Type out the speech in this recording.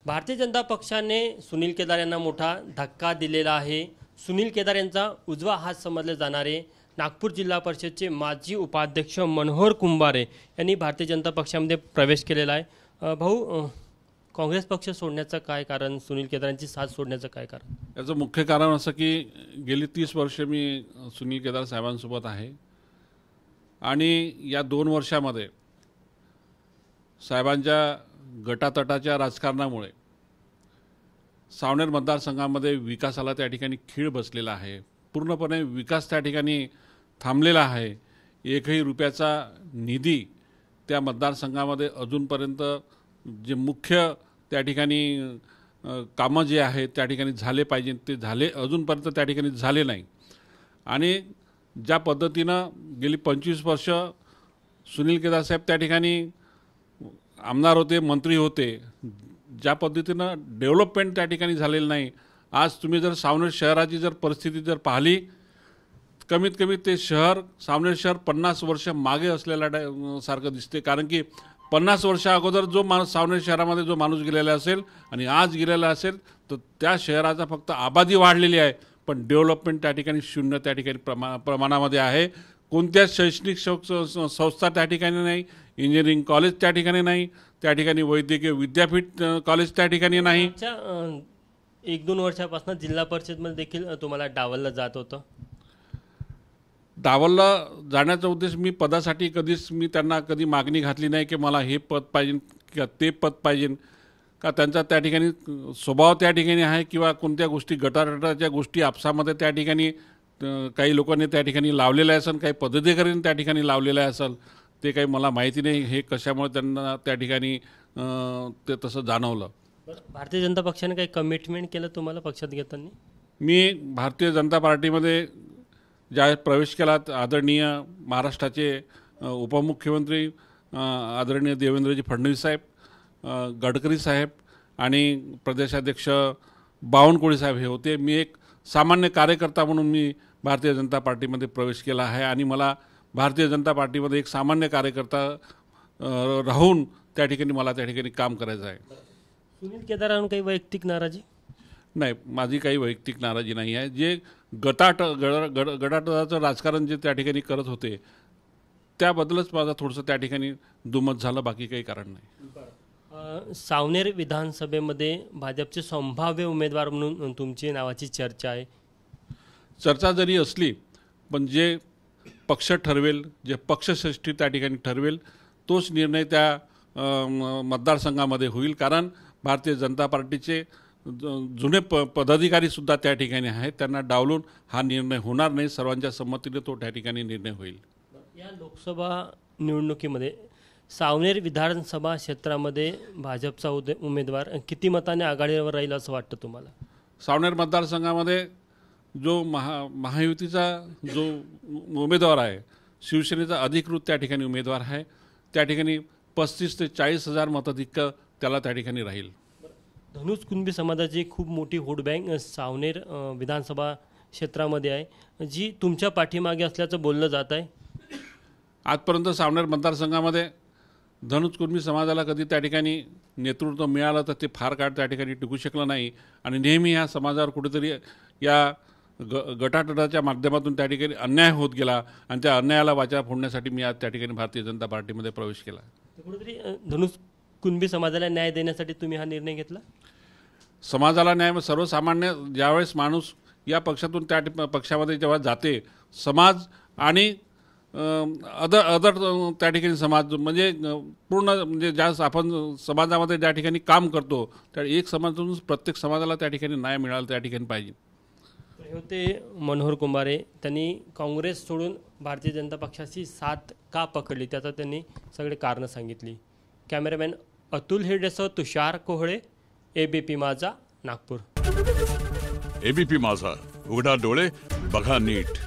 भारतीय जनता पक्षाने सुनील केदार यांना मोठा धक्का दिलेला आहे। सुनील केदार यांचा उजवा हात समजले जाणारे नागपूर जिल्हा परिषदचे माजी उपाध्यक्ष मनोहर कुंभारे यांनी भारतीय जनता पक्षामध्ये प्रवेश केलेला आहे। भाऊ, काँग्रेस पक्ष सोडण्याचं काय कारण, सुनील केदारांची साथ सोडण्याचं काय कारण? याचं मुख्य कारण असं की गेली 30 वर्षे मी सुनील केदार साहेबांसोबत आहे आणि या 2 वर्षामध्ये साहेबांच्या गटातटाच्या राजकारणामुळे सावनेर मतदारसंघामध्ये विकासाला त्या ठिकाणी खीळ बसलेला आहे। पूर्णपणे विकास त्या ठिकाणी थांबलेला आहे। एकही रुपयाचा निधी त्या मतदारसंघामध्ये अजूनपर्यंत जे मुख्य त्या ठिकाणी कामं जे आहेत त्या ठिकाणी झाले पाहिजे ते झाले अजूनपर्यंत त्या ठिकाणी झाले नाही। आणि ज्या पद्धतीनं गेली 25 वर्ष सुनील केदार साहेब त्या ठिकाणी आमदार होते, मंत्री होते, ज्या पद्धतीनं डेव्हलपमेंट त्या ठिकाणी झालेलं नाही। आज तुम्ही जर सावनेर शहराची जर परिस्थिती जर पाहिली, कमीत कमी ते शहर सावनेर शहर 50 वर्ष मागे असलेल्या सारखं दिसते। कारण की 50 वर्षा अगोदर जो माणूस सावनेर शहरामध्ये जो माणूस गेलेला असेल आणि आज गेलेला असेल तर त्या शहराचा फक्त आबादी वाढलेली आहे, पण डेव्हलपमेंट त्या ठिकाणी शून्य त्या ठिकाणी प्रमाणामध्ये आहे। कोणत्याच शैक्षणिक संस्था त्या ठिकाणी नाही, इंजिनिअरिंग कॉलेज त्या ठिकाणी नाही, त्या ठिकाणी वैद्यकीय विद्यापीठ कॉलेज त्या ठिकाणी नाही। 1-2 वर्षापासून जिल्हा परिषदमध्ये देखील तुम्हाला डावललं जात होतं। डावलला जाण्याचा उद्देश मी पदासाठी कधीच मी त्यांना कधी मागणी घातली नाही की मला हे पद पाहिजे किंवा ते पद पाहिजे, का त्यांचा त्या ठिकाणी स्वभाव त्या ठिकाणी आहे किंवा कोणत्या गोष्टी गटारटाच्या गोष्टी आपसामध्ये त्या ठिकाणी काही लोकांनी त्या ठिकाणी लावलेल्या असेल, काही पदाधिकाऱ्यांनी त्या ठिकाणी लावलेल्या असेल, ते काही मला माहिती नाही हे कशामुळे त्यांना त्या ठिकाणी ते तसं जाणवलं। भारतीय जनता पक्षाने काही कमिटमेंट केलं तुम्हाला पक्षात घेताना? मी भारतीय जनता पार्टीमध्ये ज्यावेळेस प्रवेश केला, आदरणीय महाराष्ट्राचे उपमुख्यमंत्री आदरणीय देवेंद्रजी फडणवीस साहेब, गडकरी साहेब आणि प्रदेशाध्यक्ष बावनकुळे साहेब हे होते। मी एक सामान्य कार्यकर्ता म्हणून मी भारतीय जनता पार्टीमध्ये प्रवेश केला आहे आणि मला भारतीय जनता पार्टीमध्ये एक सामान्य कार्यकर्ता राहून त्या ठिकाणी मला त्या ठिकाणी काम करायचं आहे। सुनील केदारांवर काही वैयक्तिक नाराजी नाही, माझी काही वैयक्तिक नाराजी नाही आहे। जे गटाटाचं राजकारण जे त्या ठिकाणी करत होते त्याबद्दलच माझं थोडंसं त्या ठिकाणी दुमत झालं, बाकी काही कारण नाही। सावनेर विधानसभेमध्ये भाजपचे संभाव्य उमेदवार म्हणून तुमची नावाची चर्चा आहे। चर्चा जरी असली पण जे पक्ष ठरवेल, जे पक्षश्रेष्ठी त्या ठिकाणी ठरवेल तोच निर्णय त्या मतदारसंघामध्ये होईल। कारण भारतीय जनता पार्टीचे जुने पदाधिकारीसुद्धा त्या ठिकाणी आहेत, त्यांना डावलून हा निर्णय होणार नाही। सर्वांच्या संमतीने तो त्या ठिकाणी निर्णय होईल। या लोकसभा निवडणुकीमध्ये सावनेर विधानसभा क्षेत्रामध्ये भाजपचा उमेदवार किती मताने आघाडीवर राहील असं वाटतं तुम्हाला? सावनेर मतदारसंघामध्ये जो महायुतीचा जो उमेदवार आहे, शिवसेनेचा अधिकृत त्या ठिकाणी उमेदवार आहे, त्या ठिकाणी 35 ते 40 हजार मताधिक्य त्याला त्या ठिकाणी राहील। धनुष कुणबी समाजाची खूप मोठी वोट बँक सावनेर विधानसभा क्षेत्रामध्ये आहे, जी तुमच्या पाठीमागे असल्याचं बोललं जात आहे। आजपर्यंत सावनेर मतदारसंघामध्ये धनुष कुणबी समाजाला कधी त्या ठिकाणी नेतृत्व मिळालं तर ते फार काळ त्या ठिकाणी टिकू शकलं नाही आणि नेहमी ह्या समाजावर कुठेतरी या गटाटटाच्या माध्यमातून त्या ठिकाणी अन्याय होत गेला आणि त्या अन्यायाला वाचा फोडण्यासाठी मी आज त्या ठिकाणी भारतीय जनता पार्टीमध्ये प्रवेश केला। कुठेतरी धनुष कुणबी समाजाला न्याय देण्यासाठी तुम्ही हा निर्णय घेतला? समाजाला न्याय, सर्वसामान्य ज्यावेळेस माणूस या पक्षातून त्या पक्षामध्ये जेव्हा जाते, समाज आणि अदर त्या ठिकाणी समाज म्हणजे पूर्ण म्हणजे ज्या आपण समाजामध्ये ज्या ठिकाणी काम करतो त्या एक समाजातून प्रत्येक समाजाला त्या ठिकाणी न्याय मिळाला त्या ठिकाणी पाहिजे। हे होते मनोहर कुंभारे। त्यांनी काँग्रेस सोडून भारतीय जनता पक्षाची साथ का पकडली त्याचा त्यांनी सगळे कारणं सांगितली। कॅमेरामॅन अतुल हिरडेसह तुषार कोहळे, एबीपी माझा, नागपूर। एबीपी माझा, उघडा डोळे बघा नीट।